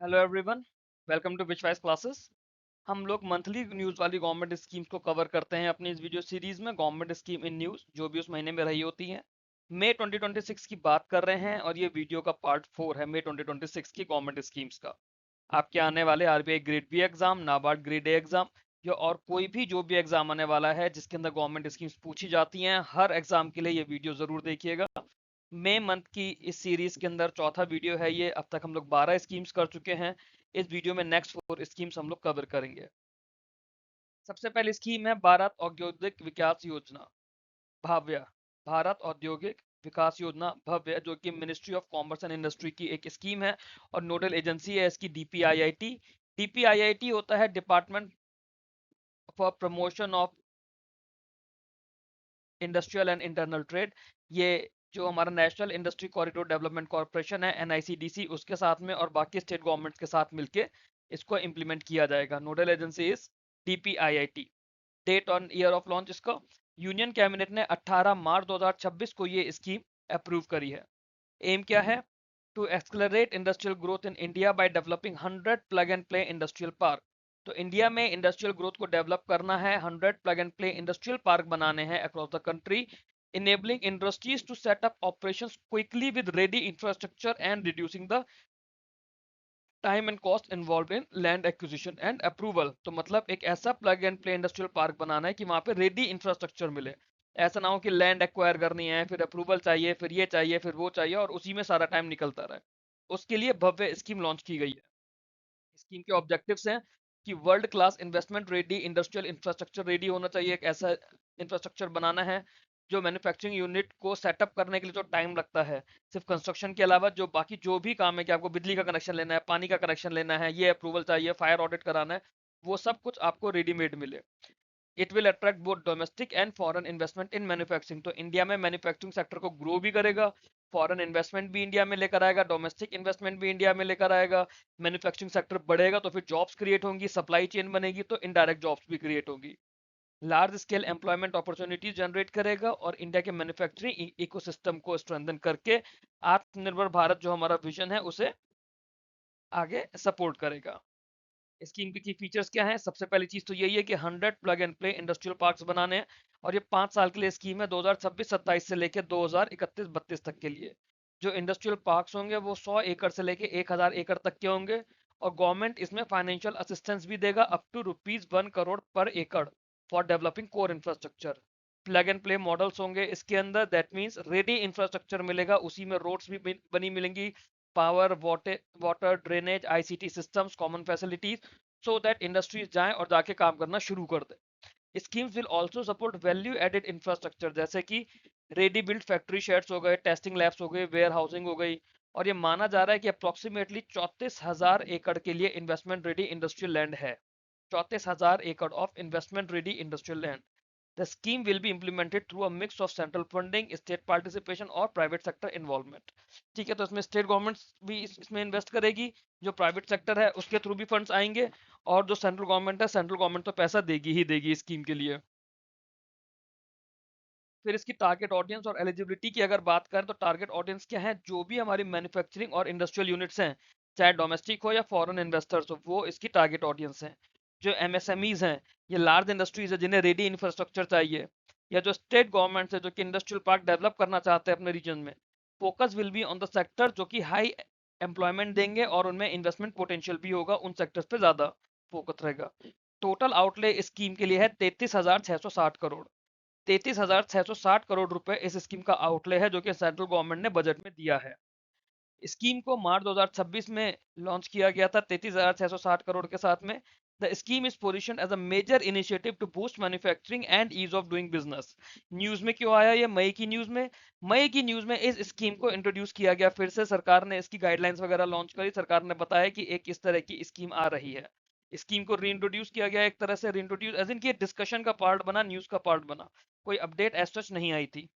Hello everyone, welcome to which wise classes. हम लोग monthly news वाली गवर्नमेंट स्कीम्स को कवर करते हैं अपनी इस वीडियो सीरीज में। गवर्नमेंट स्कीम इन न्यूज़ जो भी उस महीने में रही होती हैं। मई 2026 की बात कर रहे हैं और ये वीडियो का पार्ट 4 है मई 2026 की गवर्नमेंट स्कीम्स का। आपके आने वाले RBI grade B exam, NABARD grade A exam या और कोई भी जो भी एग्जाम आने वाला है जिसके अंदर गवर्नमेंट स्कीम्स पूछी जाती हैं, हर एग्जाम के लिए ये वीडियो जरूर देखिएगा। मई मंथ की इस सीरीज के अंदर चौथा वीडियो है ये। अब तक हम लोग 12 स्कीम्स कर चुके हैं। इस वीडियो में नेक्स्ट 4 स्कीम्स हम लोग कवर करेंगे। सबसे पहली स्कीम है भारत औद्योगिक विकास योजना, भाव्य। भारत औद्योगिक विकास योजना भव्य, जो कि ministry of commerce and industry की एक स्कीम है और नोडल एजेंसी है इसकी डीपीआईआईटी। डीपीआईआईटी होता है department for promotion of industrial and internal trade. ये जो हमारा national industry corridor development corporation है एनआईसीडीसी, उसके साथ में और बाकी स्टेट गवर्नमेंट्स के साथ मिलके इसको इम्प्लीमेंट किया जाएगा। Nodal agency is DPIIT. Date on year of launch इसका, यूनियन कैबिनेट ने 18 मार्च 2026 को ये स्कीम अप्रूव करी है। एम क्या है? To accelerate industrial growth in India by developing 100 plug and play industrial park. तो इंडिया में इंडस्ट्रियल ग्रोथ को डेवलप करना है, 100 plug and play industrial park बनाने हैं across the country, enabling industries to set up operations quickly with ready infrastructure and reducing the time and cost involve in land acquisition and approval. तो मतलब एक ऐसा plug and play industrial park बनाना है कि वहां पे रेडी इंफ्रास्ट्रक्चर मिले। ऐसा ना हो कि लैंड एक्वायर करनी है, फिर अप्रूवल चाहिए, फिर ये चाहिए, फिर वो चाहिए और उसी में सारा टाइम निकलता रहे। उसके लिए भव्य स्कीम लॉन्च की गई है। स्कीम के ऑब्जेक्टिव्स हैं कि world class investment ready industrial infrastructure ready होना चाहिए। एक ऐसा इंफ्रास्ट्रक्चर बनाना है जो मैन्युफैक्चरिंग यूनिट को सेटअप करने के लिए जो टाइम लगता है, सिर्फ कंस्ट्रक्शन के अलावा जो बाकी जो भी काम है कि आपको बिजली का कनेक्शन लेना है, पानी का कनेक्शन लेना है, ये अप्रूवल चाहिए, फायर ऑडिट कराना है, वो सब कुछ आपको रेडीमेड मिले। It will attract both domestic and foreign investment in manufacturing. तो इंडिया में मैन्युफैक्चरिंग सेक्टर को ग्रो भी करेगा, फॉरेन इन्वेस्टमेंट भी इंडिया में लेकर आएगा, डोमेस्टिक इन्वेस्टमेंट भी इंडिया में लेकर आएगा। मैन्युफैक्चरिंग सेक्टर बढ़ेगा तो फिर जॉब्स क्रिएट होंगी, सप्लाई चेन बनेगी तो इनडायरेक्ट जॉब्स भी क्रिएट होंगी। Large scale employment opportunities generate करेगा और इंडिया के मैन्युफैक्चरिंग इकोसिस्टम को स्ट्रेंथन करके आत्मनिर्भर भारत जो हमारा विजन है उसे आगे सपोर्ट करेगा। स्कीम की फीचर्स क्या हैं? सबसे पहली चीज तो यही है कि 100 plug and play industrial parks बनाने हैं और ये 5 साल के लिए स्कीम है, 2026-27 से लेकर 2031-32 तक के लिए। जो इंडस्ट्रियल पार्क्स होंगे वो 100 एकड़ से लेकर 1000 एकड़ तक के होंगे और गवर्नमेंट इसमें फाइनेंशियल असिस्टेंस भी देगा अप टू ₹1 करोड़ पर एकड़ for developing core infrastructure. Plug and play models होंगे इसके अंदर, दैट मीन्स रेडी इंफ्रास्ट्रक्चर मिलेगा, उसी में रोड्स भी बनी मिलेंगी, power, water drainage, ICT systems, common facilities, so that industries जाएं और जाके काम करना शुरू कर दें। Schemes will also support value added infrastructure, जैसे कि रेडी बिल्ड फैक्ट्री शेड्स हो गए, टेस्टिंग लैब्स हो गए, वेयर हाउसिंग हो गई। और ये माना जा रहा है कि अप्रोक्सीमेटली 34,000 एकड़ के लिए इन्वेस्टमेंट रेडी इंडस्ट्रियल लैंड है। 34,000 एकड़ of investment ready industrial land. The scheme will be implemented through a mix of central funding, state participation और private sector involvement। ठीक है, तो इसमें स्टेट गवर्नमेंट भी इसमें इन्वेस्ट करेगी, जो प्राइवेट सेक्टर है उसके थ्रू भी फंड्स आएंगे और जो सेंट्रल गवर्नमेंट है, सेंट्रल गवर्नमेंट तो पैसा देगी ही देगी स्कीम के लिए। फिर इसकी टारगेट ऑडियंस और एलिजिबिलिटी की अगर बात करें तो टारगेट ऑडियंस क्या है? जो भी हमारी मैन्युफैक्चरिंग और इंडस्ट्रियल यूनिट्स हैं, चाहे डोमेस्टिक हो या फॉरेन इन्वेस्टर्स हो, वो इसकी टारगेट ऑडियंस हैं। जो एमएसएमईज हैं, ये लार्ज इंडस्ट्रीज है जिन्हें रेडी इंफ्रास्ट्रक्चर चाहिए, या जो स्टेट गवर्नमेंट है जो कि इंडस्ट्रियल पार्क डेवलप करना चाहते हैं अपने रीजन में। Focus will be on the sector जो कि हाई एम्प्लॉयमेंट देंगे और उनमें इन्वेस्टमेंट पोटेंशियल भी होगा, उन सेक्टर्स पे ज्यादा फोकस रहेगा। टोटल आउटले इस स्कीम के लिए है 33,660 करोड़। 33,660 करोड़ रुपए इस स्कीम का आउटले है जो कि सेंट्रल गवर्नमेंट ने बजट में दिया है। स्कीम को मार्च 2026 में लॉन्च किया गया था 33,660 करोड़ के साथ में। The scheme is position as a major initiative to boost manufacturing and ease of doing business. News में क्यों आया ये? मई की न्यूज में। मई की न्यूज में इस स्कीम को इंट्रोड्यूस किया गया, फिर से सरकार ने इसकी गाइडलाइंस वगैरह लॉन्च करी, सरकार ने बताया कि एक इस तरह की स्कीम आ रही है। स्कीम को रीइंट्रोड्यूस किया गया, एक तरह से रीइंट्रोड्यूस एज इन की डिस्कशन का पार्ट बना, न्यूज का पार्ट बना, कोई अपडेट एज सच नहीं आई थी।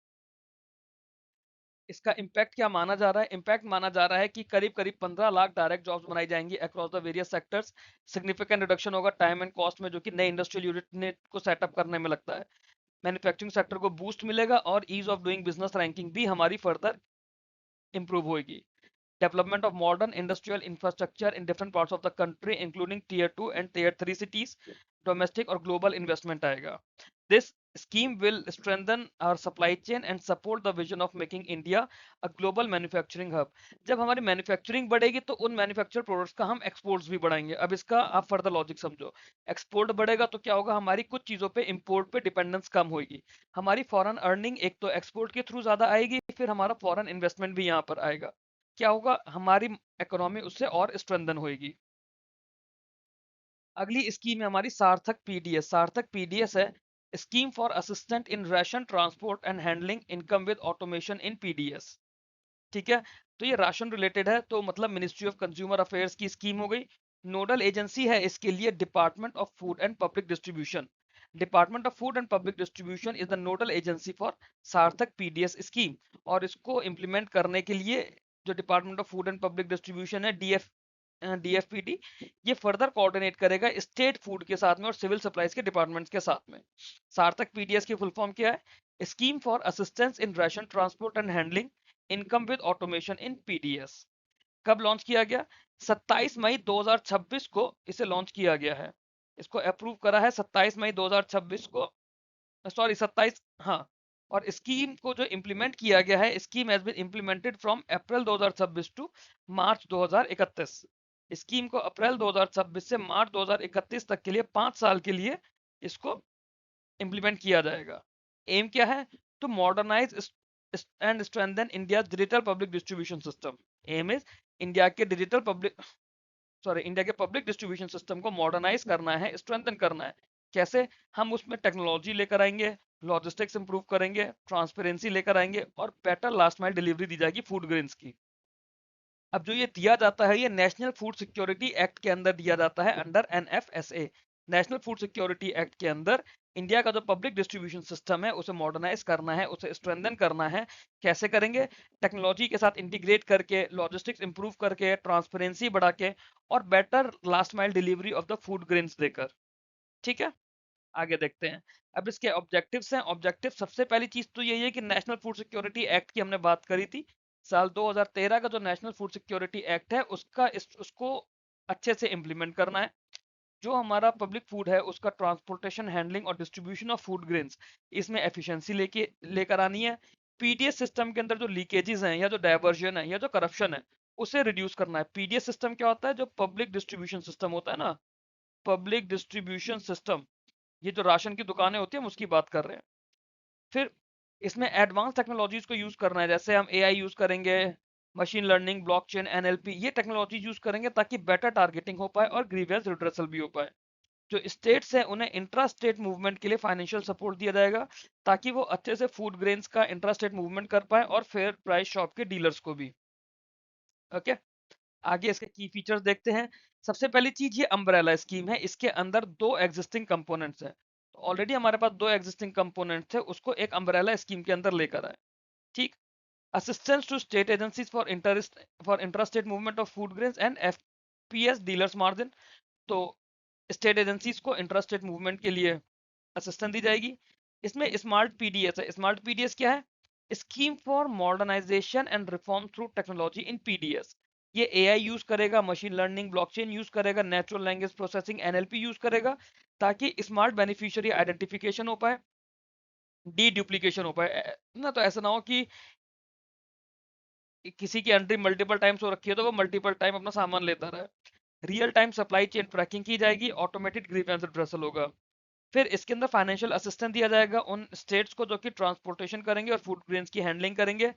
इसका इम्पैक्ट क्या माना जा रहा है? इम्पैक्ट माना जा रहा है कि करीब करीब 15 लाख डायरेक्ट जॉब्स बनाई जाएंगी across the various sectors. Significant reduction होगा टाइम एंड कॉस्ट में जो कि नए इंडस्ट्रियल यूनिट को सेटअप करने में लगता है। मैन्युफैक्चरिंग सेक्टर को बूस्ट मिलेगा और ease of doing business ranking भी हमारी फर्दर इंप्रूव होगी। development of modern industrial infrastructure in different parts of the country including tier 2 and tier 3 cities, domestic और global investment आएगा. This scheme will strengthen our supply chain and support the vision of making India a global manufacturing hub. जब हमारी manufacturing बढ़ेगी तो उन manufacture products का हम exports भी बढ़ाएंगे. अब इसका आप फर्दर लॉजिक समझो. एक्सपोर्ट बढ़ेगा तो क्या होगा, हमारी कुछ चीजों पे इंपोर्ट पे डिपेंडेंस कम होगी. हमारी फॉरेन अर्निंग एक तो एक्सपोर्ट के थ्रू ज्यादा आएगी, फिर हमारा फॉरेन इन्वेस्टमेंट भी यहाँ पर आएगा. क्या होगा, हमारी इकोनॉमी उससे और स्ट्रेंथन होगी. अगली स्कीम है हमारी सार्थक पीडीएस. सार्थक पीडीएस है scheme for assistant in ration transport and handling income with automation in PDS. ठीक है, तो ये राशन रिलेटेड है, तो मतलब मिनिस्ट्री ऑफ कंज्यूमर अफेयर्स की स्कीम हो गई. नोडल एजेंसी है इसके लिए department of food and public distribution. Department of food and public distribution is the nodal agency for सार्थक पीडीएस स्कीम. और इसको इम्प्लीमेंट करने के लिए जो department of food and public distribution है डीएफपीडी, ये फर्दर कोऑर्डिनेट करेगा स्टेट फूड के साथ में और सिविल सप्लाईज के डिपार्टमेंट्स के साथ में. सार्थक पीडीएस की फुल फॉर्म क्या है, scheme for assistance in ration transport and handling income with automation in PDS. कब लॉन्च किया गया, 27 मई 2026 को इसे लॉन्च किया गया है. इसको अप्रूव करा है 27 मई 2026 को, सॉरी 27, हाँ. और स्कीम को जो इम्प्लीमेंट किया गया है, scheme has been implemented from April 2026 to March 2031. Scheme को अप्रैल 2026 से मार्च 2031 तक के लिए 5 साल के लिए इसको इम्प्लीमेंट किया जाएगा. एम क्या है, to modernise and strengthen India digital public distribution system. Aim is India के पब्लिक डिस्ट्रीब्यूशन सिस्टम को मॉडर्नाइज करना है, स्ट्रेंथन करना है. कैसे, हम उसमें टेक्नोलॉजी लेकर आएंगे, लॉजिस्टिक्स इंप्रूव करेंगे, ट्रांसपेरेंसी लेकर आएंगे और बेटर लास्ट माइल डिलीवरी दी जाएगी फूड ग्रेन्स की. अब जो ये दिया जाता है, ये नेशनल फूड सिक्योरिटी एक्ट के अंदर दिया जाता है, under NFSA. National food security act के अंदर इंडिया का जो पब्लिक डिस्ट्रीब्यूशन सिस्टम है उसे मॉडर्नाइज करना है, उसे स्ट्रेंथन करना है. कैसे करेंगे, टेक्नोलॉजी के साथ इंटीग्रेट करके, लॉजिस्टिक्स इंप्रूव करके, ट्रांसपेरेंसी बढ़ा के और better last mile delivery of the food grains देकर. ठीक है, आगे देखते हैं. अब इसके ऑब्जेक्टिव्स हैं. ऑब्जेक्टिव सबसे पहली चीज तो यही है कि नेशनल फूड सिक्योरिटी एक्ट की हमने बात करी थी. साल 2013 का जो नेशनल फूड सिक्योरिटी एक्ट है उसको अच्छे से इम्प्लीमेंट करना है. जो हमारा पब्लिक फूड है उसका ट्रांसपोर्टेशन, हैंडलिंग और डिस्ट्रीब्यूशन ऑफ फूड ग्रेन्स, इसमें एफिशिएंसी लेकर आनी है. पीडीएस सिस्टम के अंदर जो लीकेजेस हैं या जो डायवर्जन है या जो करप्शन है उसे रिड्यूस करना है. पीडीएस सिस्टम क्या होता है, जो पब्लिक डिस्ट्रीब्यूशन सिस्टम होता है ना, पब्लिक डिस्ट्रीब्यूशन सिस्टम, ये जो राशन की दुकानें होती है हम उसकी बात कर रहे हैं. फिर इसमें एडवांस टेक्नोलॉजीज को यूज करना है, जैसे हम एआई यूज करेंगे, मशीन लर्निंग, ब्लॉकचेन, एनएलपी, ये टेक्नोलॉजी यूज करेंगे ताकि बेटर टारगेटिंग हो पाए और ग्रीवियंस रिड्रेसल भी हो पाए. जो स्टेट्स हैं उन्हें इंट्रा स्टेट मूवमेंट के लिए फाइनेंशियल सपोर्ट दिया जाएगा ताकि वो अच्छे से फूड ग्रेन्स का इंट्रा स्टेट मूवमेंट कर पाए और फेयर प्राइस शॉप के डीलर्स को भी. ओके, आगे इसके की फीचर्स देखते हैं. सबसे पहली चीज, ये अम्ब्रेला स्कीम है. इसके अंदर दो एग्जिस्टिंग कंपोनेंट्स हैं. तो ऑलरेडी हमारे पास दो एग्जिस्टिंग कंपोनेंट थे, उसको एक अम्ब्रेला स्कीम के अंदर लेकर आए. ठीक, assistance to state agencies for intrastate movement of food grains and FPS dealers margin. तो स्टेट एजेंसीज को इंट्रास्टेट मूवमेंट के लिए असिस्टेंस दी जाएगी. इसमें स्मार्ट पीडीएस है. स्मार्ट पीडीएस क्या है, scheme for modernisation and reform through technology in PDS. ये एआई यूज करेगा, मशीन लर्निंग, ब्लॉकचेन यूज करेगा, natural language processing NLP use करेगा ताकि स्मार्ट बेनिफिशियरी आइडेंटिफिकेशन हो पाए, डी डुप्लीकेशन हो पाए ना. तो ऐसा ना हो कि किसी की एंट्री मल्टीपल टाइम्स हो रखी है तो वो मल्टीपल टाइम अपना सामान लेता रहे. Real time supply chain tracking की जाएगी, ऑटोमेटेड ग्रीवेंस रिड्रेसल होगा. फिर इसके अंदर फाइनेंशियल असिस्टेंस दिया जाएगा उन स्टेट्स को जो कि ट्रांसपोर्टेशन करेंगे और फूड ग्रेन्स की हैंडलिंग करेंगे.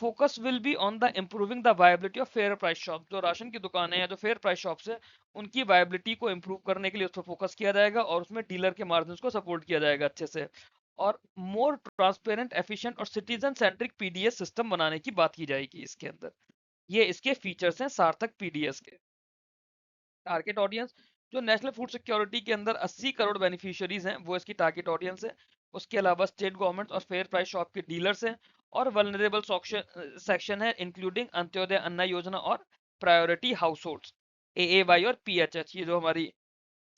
Focus will be on the improving the viability of fair price shop. जो राशन की दुकानें हैं, जो फेयर प्राइस शॉप्स है, उनकी वायबिलिटी को इम्प्रूव करने के लिए उस पर फोकस किया जाएगा और उसमें डीलर के मार्जिन को सपोर्ट किया जाएगा अच्छे से. और मोर ट्रांसपेरेंट, एफिशिएंट और सिटीजन सेंट्रिक पीडीएस सिस्टम बनाने की बात की जाएगी इसके अंदर. ये इसके फीचर्स हैं सार्थक पीडीएस के. टारगेट ऑडियंस, जो नेशनल फूड सिक्योरिटी के अंदर 80 करोड़ बेनिफिशियरीज हैं वो इसकी टारगेट ऑडियंस है. उसके अलावा स्टेट गवर्नमेंट और फेयर प्राइस शॉप के डीलर्स हैं और वल्नरेबल सेक्शन है इंक्लूडिंग अंत्योदय अन्ना योजना और प्रायोरिटी हाउस होल्ड्स, एएवाई और पीएचएच. ये जो हमारी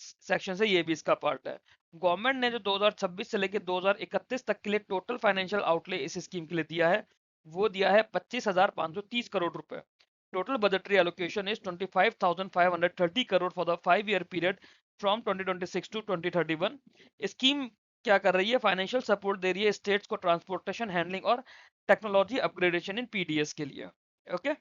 सेक्शन है ये भी इसका पार्ट है. गवर्नमेंट ने जो 2026 से लेकर 2031 तक के लिए टोटल फाइनेंशियल आउटले इस स्कीम के लिए दिया है, वो दिया है 25,530 करोड़ रुपए. Total budgetary allocation is 25,530 crore for the 5-year period from 2026 to 2031. Scheme क्या कर रही है? फाइनेंशियल सपोर्ट दे रही है स्टेट्स को ट्रांसपोर्टेशन, हैंडलिंग और टेक्नोलॉजी अपग्रेडेशन इन पीडीएस के लिए। ओके,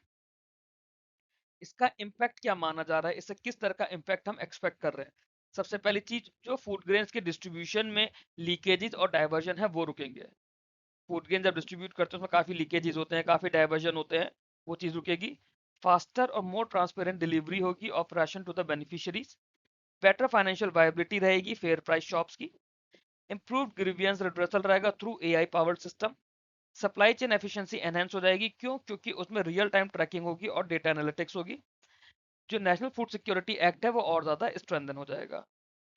इसका इम्पैक्ट क्या माना जा रहा है, इससे किस तरह का इम्पैक्ट हम एक्सपेक्ट कर रहे हैं? सबसे पहली चीज, जो फूड ग्रेन्स के डिस्ट्रीब्यूशन में लीकेजेस और डाइवर्जन है वो रुकेंगे। फूड ग्रेन जब डिस्ट्रीब्यूट करते हैं उसमें काफी लीकेजेस होते हैं, काफी डाइवर्जन होते हैं, वो चीज रुकेगी। फास्टर और मोर ट्रांसपेरेंट डिलीवरी होगी of ration to the beneficiaries. Better financial viability रहेगी फेयर प्राइस शॉप्स की। इंप्रूव्ड ग्रीवियंस रिड्रेसल रहेगा through AI powered system. Supply chain efficiency enhance हो जाएगी, क्यों? क्योंकि उसमें रियल टाइम ट्रैकिंग होगी और डेटा एनालिटिक्स होगी। जो नेशनल फूड सिक्योरिटी एक्ट है वो और ज्यादा स्ट्रेंथन हो जाएगा।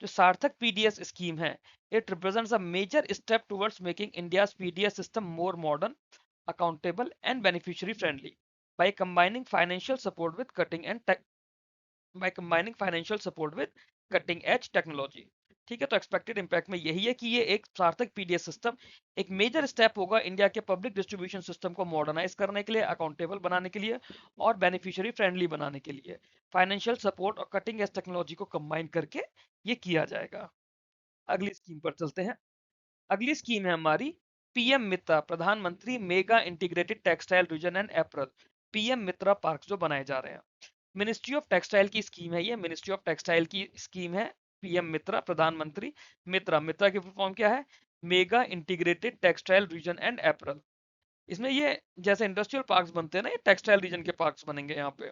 जो सार्थक पीडीएस स्कीम है, it represents a major step towards making India's PDS system more modern, accountable and beneficiary friendly by combining financial support with cutting edge technology। ठीक है, तो एक्सपेक्टेड इम्पैक्ट में यही है कि ये एक सार्थक पीडीएस सिस्टम एक मेजर स्टेप होगा इंडिया के पब्लिक डिस्ट्रीब्यूशन सिस्टम को मॉडर्नाइज करने के लिए, अकाउंटेबल बनाने के लिए और बेनिफिशियरी फ्रेंडली बनाने के लिए। फाइनेंशियल सपोर्ट और कटिंग एज टेक्नोलॉजी को कंबाइन करके ये किया जाएगा। अगली स्कीम पर चलते हैं। अगली स्कीम है हमारी पीएम मित्रा, प्रधानमंत्री mega integrated textile reason and apparel. PM Mitra park जो बनाए जा रहे हैं, मिनिस्ट्री ऑफ टेक्सटाइल की स्कीम है ये, मिनिस्ट्री ऑफ टेक्सटाइल की स्कीम है। पीएम मित्रा, प्रधानमंत्री मित्रा, मित्रा की फुल फॉर्म क्या है? Mega integrated textile reason and apparel. इसमें ये जैसे इंडस्ट्रियल पार्क्स बनते हैं ना, ये टेक्सटाइल रीजन के पार्क्स बनेंगे यहाँ पे।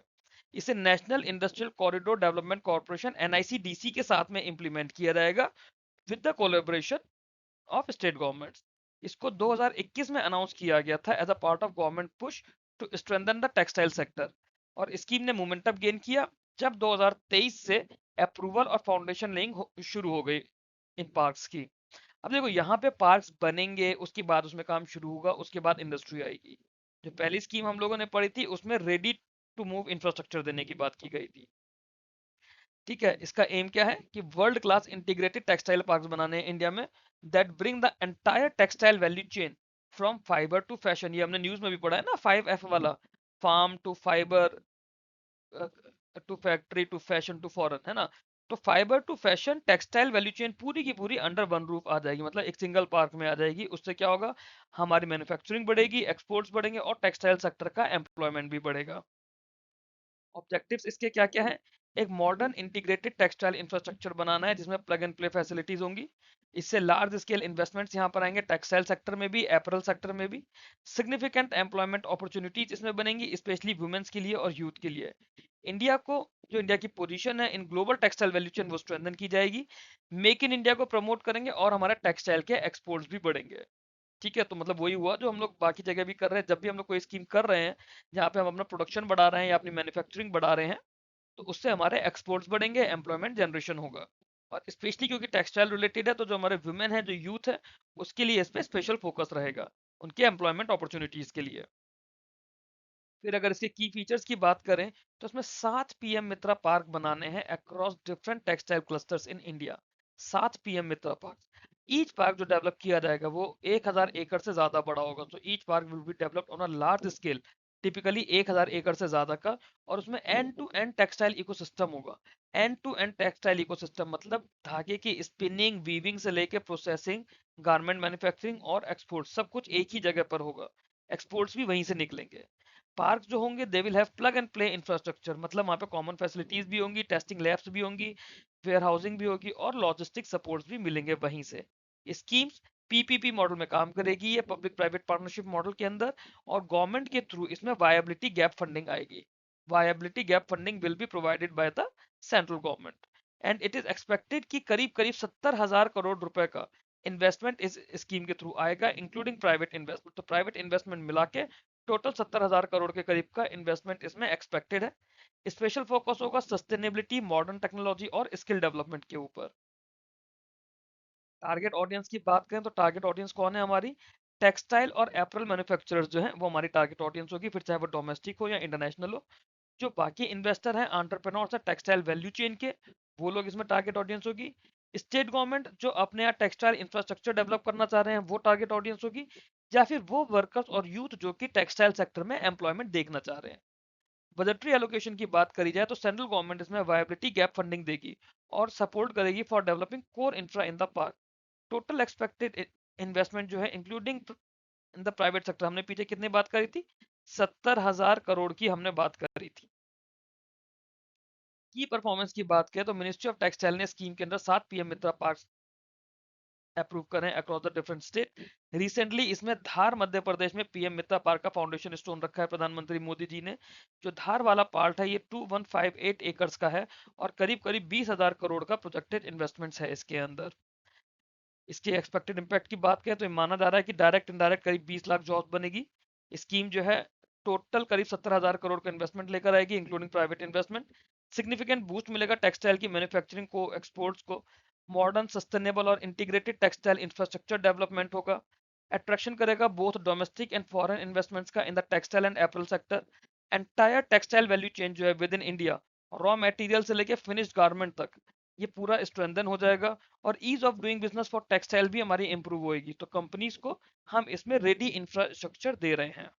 इसे national industrial corridor development corporation NICDC के साथ में इंप्लीमेंट किया जाएगा with the collaboration of state governments. इसको 2021 में अनाउंस किया गया था as a part of government push to strengthen the textile sector, और स्कीम ने मोमेंटम गेन किया जब 2023 से अप्रूवल और फाउंडेशन लेइंग शुरू हो गई इन पार्क्स की। अब देखो यहाँ पे पार्क्स बनेंगे, उसके बाद उसमें काम शुरू होगा, उसके बाद इंडस्ट्री आएगी। जो पहली स्कीम हम लोगों ने पढ़ी थी उसमें रेडी टू मूव इंफ्रास्ट्रक्चर देने की बात की गई थी। ठीक है, इसका एम क्या है कि world class integrated textile parks बनाने हैं इंडिया में that bring the entire textile value chain from fibre to fashion. ये हमने न्यूज में भी पढ़ा है ना, 5F वाला, farm to fibre to factory to fashion to foreign, है ना। तो fibre to fashion textile value chain पूरी की पूरी अंडर वन रूफ आ जाएगी, मतलब एक सिंगल पार्क में आ जाएगी। उससे क्या होगा? हमारी मैन्युफैक्चरिंग बढ़ेगी, एक्सपोर्ट्स बढ़ेंगे और टेक्सटाइल सेक्टर का एम्प्लॉयमेंट भी बढ़ेगा। ऑब्जेक्टिव्स इसके क्या क्या है? एक मॉडर्न इंटीग्रेटेड टेक्सटाइल इंफ्रास्ट्रक्चर बनाना है जिसमें प्लग एंड प्ले फैसिलिटीज होंगी। इससे लार्ज स्केल इन्वेस्टमेंट्स यहाँ पर आएंगे, टेक्सटाइल सेक्टर में भी, एपरल सेक्टर में भी। सिग्निफिकेंट एम्प्लॉयमेंट अपॉर्चुनिटीज इसमें बनेंगी, स्पेशली वुमेन्स के लिए और यूथ के लिए। इंडिया को, जो इंडिया की पोजीशन है in global textile value chain, वो स्ट्रेंथन की जाएगी। मेक इन इंडिया को प्रमोट करेंगे और हमारा टेक्सटाइल के एक्सपोर्ट्स भी बढ़ेंगे। ठीक है, तो मतलब वही हुआ जो हम लोग बाकी जगह भी कर रहे हैं। जब भी हम लोग कोई स्कीम कर रहे हैं जहाँ पे हम अपना प्रोडक्शन बढ़ा रहे हैं या अपनी मैन्युफैक्चरिंग बढ़ा रहे हैं, तो उससे हमारे एक्सपोर्ट्स बढ़ेंगे, एम्प्लॉयमेंट जनरेशन होगा। और स्पेशली क्योंकि टेक्सटाइल रिलेटेड है, तो जो हमारे वुमेन है, जो यूथ है, उसके लिए इस पे स्पेशल फोकस रहेगा, उनके एम्प्लॉयमेंट अपॉर्चुनिटीज के लिए। फिर अगर इसके की फीचर्स की बात करें तो इसमें 7 पीएम मित्रा पार्क बनाने हैं across different textile clusters in India. 7 PM Mitra park. Each park जो डेवलप किया जाएगा वो 1000 एकड़ से ज्यादा बड़ा होगा, तो each park will be developed on a large scale, typically 1000 एकड़ से ज्यादा का। और उसमें end to end textile ecosystem होगा। End to end textile ecosystem मतलब धागे की स्पिनिंग, वीविंग से लेके प्रोसेसिंग, गारमेंट मैन्युफैक्चरिंग और एक्सपोर्ट, सब कुछ एक ही जगह पर होगा। एक्सपोर्ट्स भी वहीं से निकलेंगे। पार्क जो होंगे they will have plug and play infrastructure, मतलब वहाँ पे कॉमन फैसिलिटीज भी होंगी, टेस्टिंग लैब्स भी होंगी, वेयर हाउसिंग भी होगी और लॉजिस्टिक सपोर्ट्स भी मिलेंगे वहीं से। स्कीम्स पीपीपी मॉडल में काम करेगी ये, पब्लिक प्राइवेट पार्टनरशिप मॉडल के अंदर, और गवर्नमेंट के थ्रू इसमें वायबिलिटी गैप फंडिंग आएगी। Viability gap funding will be provided by the central government. And it is expected कि करीब करीब 70,000 करोड़ रुपए का इन्वेस्टमेंट इस स्कीम के थ्रू आएगा, इंक्लूडिंग प्राइवेट इन्वेस्टमेंट। तो प्राइवेट इन्वेस्टमेंट मिला के टोटल 70,000 करोड़ के करीब का इन्वेस्टमेंट इसमें एक्सपेक्टेड है। स्पेशल फोकस होगा सस्टेनेबिलिटी, मॉडर्न टेक्नोलॉजी और स्किल डेवलपमेंट के ऊपर। टारगेट ऑडियंस की बात करें तो टारगेट ऑडियंस कौन है हमारी? टेक्सटाइल और एपरल मैन्युफैक्चरर्स जो हैं वो हमारी टारगेट ऑडियंस होगी, फिर चाहे वो डोमेस्टिक हो या इंटरनेशनल हो। जो बाकी इन्वेस्टर हैं, एंटरप्रेन्योर्स हैं टेक्सटाइल वैल्यू चेन के, वो लोग इसमें टारगेट ऑडियंस होगी। स्टेट गवर्नमेंट जो अपने यहाँ टेक्सटाइल इंफ्रास्ट्रक्चर डेवलप करना चाह रहे हैं, वो टारगेट ऑडियंस होगी। या फिर वो वर्कर्स और यूथ जो कि टेक्सटाइल सेक्टर में एम्प्लॉयमेंट देखना चाह रहे हैं। बजटरी एलोकेशन की बात करी जाए तो सेंट्रल गवर्नमेंट इसमें वायबिलिटी गैप फंडिंग देगी और सपोर्ट करेगी for developing core infra in the park. Total expected investment जो है including in the private sector, हमने पीछे कितनी बात करी थी, 70,000 करोड़ की हमने बात करी थी। की परफॉर्मेंस की बात करें तो मिनिस्ट्री ऑफ टेक्सटाइल ने स्कीम के अंदर 7 पीएम मित्रा पार्क अप्रूव करें across the different state. Recently इसमें धार मध्य प्रदेश में पीएम मित्रा पार्क का फाउंडेशन स्टोन रखा है प्रधानमंत्री मोदी जी ने। जो धार वाला पार्ट है ये 2158 एकर्स का है और करीब करीब 20,000 करोड़ का प्रोजेक्टेड इन्वेस्टमेंट्स है इसके अंदर। इसके एक्सपेक्टेड इम्पैक्ट की बात करें तो माना जा रहा है कि डायरेक्ट इनडायरेक्ट करीब 20 लाख जॉब बनेगी। स्कीम जो है टोटल करीब 70,000 करोड़ का इन्वेस्टमेंट लेकर आएगी including private investment. Significant boost मिलेगा टेक्सटाइल की मैन्युफैक्चरिंग को, एक्सपोर्ट्स को। मॉडर्न सस्टेनेबल और इंटीग्रेटेड टेक्सटाइल इंफ्रास्ट्रक्चर डेवलपमेंट होगा। अट्रैक्शन करेगा both domestic and foreign investments का in the textile and apparel sector. Entire textile value chain जो है within India, raw material से लेके फिनिश्ड गारमेंट तक, ये पूरा स्ट्रेंथन हो जाएगा। और ease of doing business for textile भी हमारी इंप्रूव होएगी। तो कंपनीज को हम इसमें रेडी इंफ्रास्ट्रक्चर दे रहे हैं।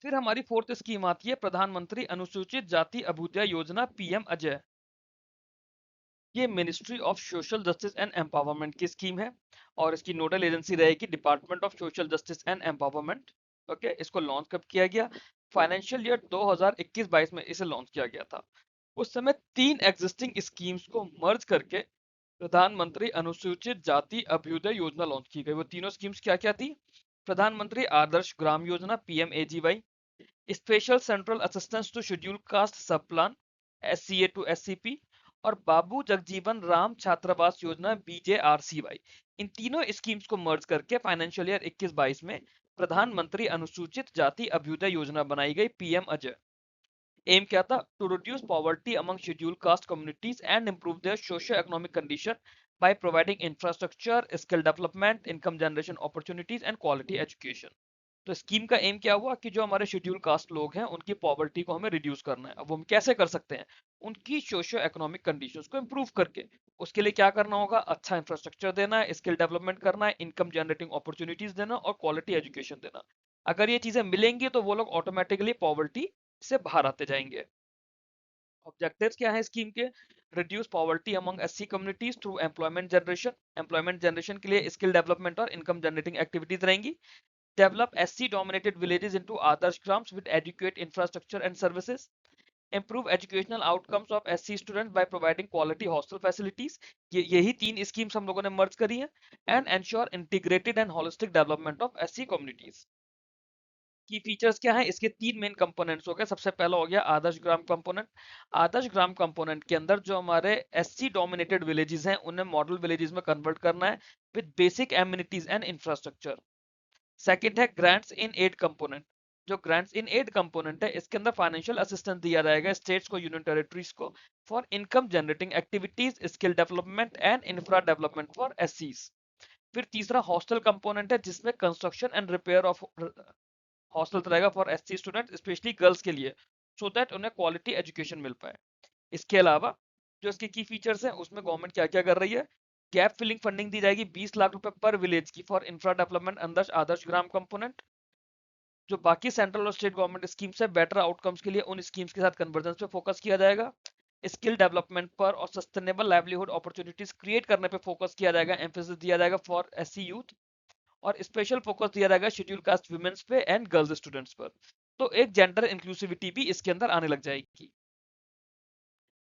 फिर हमारी फोर्थ स्कीम आती है प्रधानमंत्री अनुसूचित जाति अभ्युदय योजना पीएम अजय। ये ministry of social justice and empowerment की स्कीम है और इसकी नोडल एजेंसी रहेगी department of social justice and empowerment. Okay, इसको लॉन्च कब किया गया, फाइनेंशियल ईयर 2021-22 में इसे लॉन्च किया गया था। उस समय 3 एग्जिस्टिंग स्कीम्स को मर्ज करके प्रधानमंत्री अनुसूचित जाति अभ्युदय योजना लॉन्च की गई। वो तीनों स्कीम्स क्या क्या थी, प्रधानमंत्री Adarsh Gram Yojana PMAGY, special central assistance to scheduled caste sub plan SCA to SCP, और बाबू जगजीवन राम छात्रावास योजना बीजेआरसीवाई। इन तीनों स्कीम्स को मर्ज करके फाइनेंशियल ईयर 21-22 में प्रधानमंत्री अनुसूचित जाति अभ्युदय योजना बनाई गई पीएम अजय। एम क्या था, to reduce poverty among scheduled caste communities and improve their socio economic condition by providing infrastructure, skill development, income generation opportunities and quality education. तो स्कीम का एम क्या हुआ कि जो हमारे शेड्यूल कास्ट लोग हैं उनकी पॉवर्टी को हमें रिड्यूस करना है। अब वो हम कैसे कर सकते हैं, उनकी सोशियो इकोनॉमिक कंडीशंस को इंप्रूव करके। उसके लिए क्या करना होगा, अच्छा इंफ्रास्ट्रक्चर देना है, स्किल डेवलपमेंट करना है, इनकम जनरेटिंग अपॉर्चुनिटीज देना और क्वालिटी एजुकेशन देना। अगर ये चीजें मिलेंगी तो वो लोग ऑटोमेटिकली पॉवर्टी से बाहर आते जाएंगे। ऑब्जेक्टिव्स क्या है स्कीम के, reduce poverty among SC communities through employment generation. Employment generation के लिए स्किल डेवलपमेंट और इनकम जनरेटिंग एक्टिविटीज रहेंगी। Develop SC-dominated villages into Adarsh Grams with adequate infrastructure and services. Improve educational outcomes of SC students by providing quality hostel facilities. यही 3 schemes हम लोगों ने मर्ज करी हैं। And ensure integrated and holistic development of SC communities. की features क्या है, इसके 3 मेन कंपोनेंट्स हो गए। सबसे पहला हो गया आदर्श ग्राम कंपोनेंट। आदर्श ग्राम कंपोनेंट के अंदर जो हमारे एससी डोमिनेटेड विलेजेस हैं उन्हें मॉडल विलेजेस में कन्वर्ट करना है with basic amenities and infrastructure. Second है ग्रांट्स इन एड कंपोनेंट। जो ग्रांट्स इन एड कंपोनेंट है इसके अंदर फाइनेंशियल असिस्टेंस दिया जाएगा स्टेट्स को, यूनियन टेरिटरीज को, for income generating activities, skill development and infra development for एससीज। फिर तीसरा हॉस्टल कंपोनेंट है जिसमें construction and repair of hostel रहेगा for SC student specially girls के लिए, सो दैट उन्हें क्वालिटी एजुकेशन मिल पाए। इसके अलावा जो इसके की फीचर्स हैं उसमें गवर्नमेंट क्या क्या कर रही है, गैप फिलिंग फंडिंग दी जाएगी 20 लाख रुपए पर विलेज की फॉर इंफ्रा डेवलपमेंट अंदर आदर्श ग्राम कंपोनेंट। जो बाकी सेंट्रल और स्टेट गवर्नमेंट स्कीम्स है बेटर आउटकम्स के लिए उन स्कीम्स के साथ कन्वर्जेंस पे फोकस किया जाएगा। स्किल डेवलपमेंट पर और सस्टेनेबल लाइवलीहुड अपॉर्चुनिटीज क्रिएट करने पे फोकस किया जाएगा, एम्फेसिस दिया जाएगा फॉर एससी यूथ। और स्पेशल फोकस दिया जाएगा शेड्यूल कास्ट वुमेन्स पे एंड गर्ल्स स्टूडेंट्स पर। तो एक जेंडर इंक्लूसिविटी भी इसके अंदर आने लग जाएगी।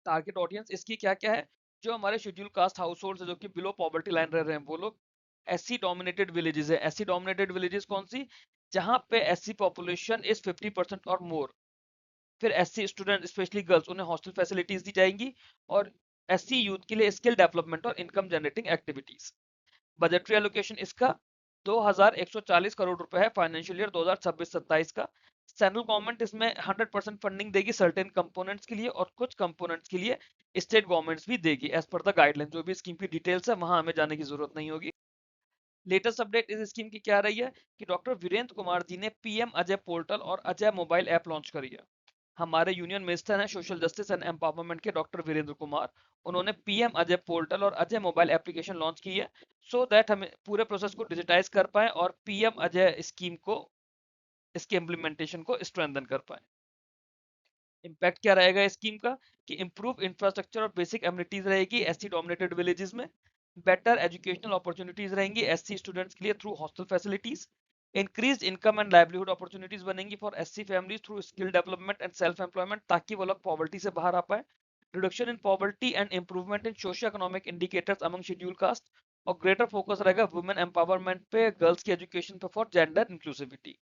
टारगेट ऑडियंस इसकी क्या क्या है, जो हमारे शेड्यूल कास्ट हाउस होल्ड जो कि बिलो पॉवर्टी लाइन रह रहे हैं वो लोग। एससी डोमिनेटेड विलेजेस है, एससी डोमिनेटेड विलेजेस कौन सी, जहां पे एससी पॉपुलेशन इज 50% और मोर। फिर एससी स्टूडेंट स्पेशली गर्ल्स उन्हें हॉस्टल फैसिलिटीज दी जाएंगी। और एससी यूथ के लिए स्किल डेवलपमेंट और income generating activities. Budgetary allocation इसका 2140 करोड़ रुपए है फाइनेंशियल ईयर 2026-27 का। सेंट्रल गवर्नमेंट इसमें 100% फंडिंग देगी सर्टेन कंपोनेंट्स के लिए और कुछ कंपोनेंट्स के लिए स्टेट गवर्नमेंट्स भी देगी एज पर द गाइडलाइन। जो भी स्कीम की डिटेल्स है वहां हमें जाने की जरूरत नहीं होगी। लेटेस्ट अपडेट इस स्कीम की क्या रही है कि डॉक्टर वीरेंद्र कुमार जी ने पीएम अजय पोर्टल और अजय मोबाइल ऐप लॉन्च करी है। हमारे यूनियन मिनिस्टर हैं सोशल जस्टिस एंड एम्पावरमेंट के डॉक्टर वीरेंद्र कुमार, उन्होंने पीएम अजय पोर्टल और अजय मोबाइल एप्लीकेशन लॉन्च की है सो दैट हम पूरे प्रोसेस को डिजिटाइज कर पाए और पीएम अजय स्कीम को इसके इम्प्लीमेंटेशन को स्ट्रेंथन कर पाए। इम्पैक्ट क्या रहेगा इस स्कीम का कि इंप्रूव इंफ्रास्ट्रक्चर और बेसिक एमिनिटीज रहेगी एससी डोमिनेटेड विलेजेस में, बेटर एजुकेशनल अपॉर्चुनिटीज रहेंगी एससी स्टूडेंट्स के लिए through hostel facilities, increase income and livelihood opportunities बनेंगी for SC families through skill development and self employment, ताकि वो लोग पॉवर्टी से बाहर आ पाए, reduction in poverty and improvement in socio economic indicators among scheduled caste, और ग्रेटर फोकस रहेगा वुमेन एम्पावरमेंट पे, गर्ल्स की एजुकेशन पे फॉर जेंडर इंक्लूसिविटी।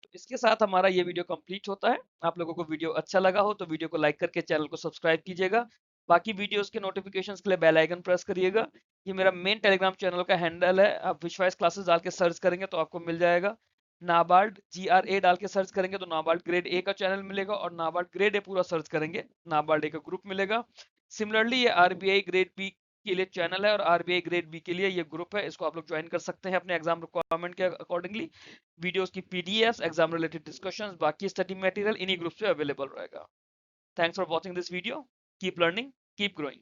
तो इसके साथ हमारा ये वीडियो कंप्लीट होता है। आप लोगों को वीडियो अच्छा लगा हो तो वीडियो को लाइक करके चैनल को सब्सक्राइब कीजिएगा। बाकी वीडियोस के नोटिफिकेशंस के लिए बेल आइकन प्रेस करिएगा। ये मेरा मेन टेलीग्राम चैनल का हैंडल है, आप विश्वास क्लासेस डाल के सर्च करेंगे तो आपको मिल जाएगा। नाबार्ड GRA डाल के सर्च करेंगे तो नाबार्ड ग्रेड ए का चैनल मिलेगा, और नाबार्ड ग्रेड ए पूरा सर्च करेंगे नाबार्ड ए का ग्रुप मिलेगा। सिमिलरली ये RBI ग्रेड बी के लिए चैनल है और RBI ग्रेड बी के लिए ये ग्रुप है, इसको आप लोग ज्वाइन कर सकते हैं अपने एग्जाम रिक्वायरमेंट के अकॉर्डिंगली। वीडियोस की PDFs, एग्जाम रिलेटेड डिस्कशंस, बाकी स्टडी मटेरियल इन्हीं ग्रुप पे अवेलेबल रहेगा। Thanks for watching this video. Keep learning, keep growing.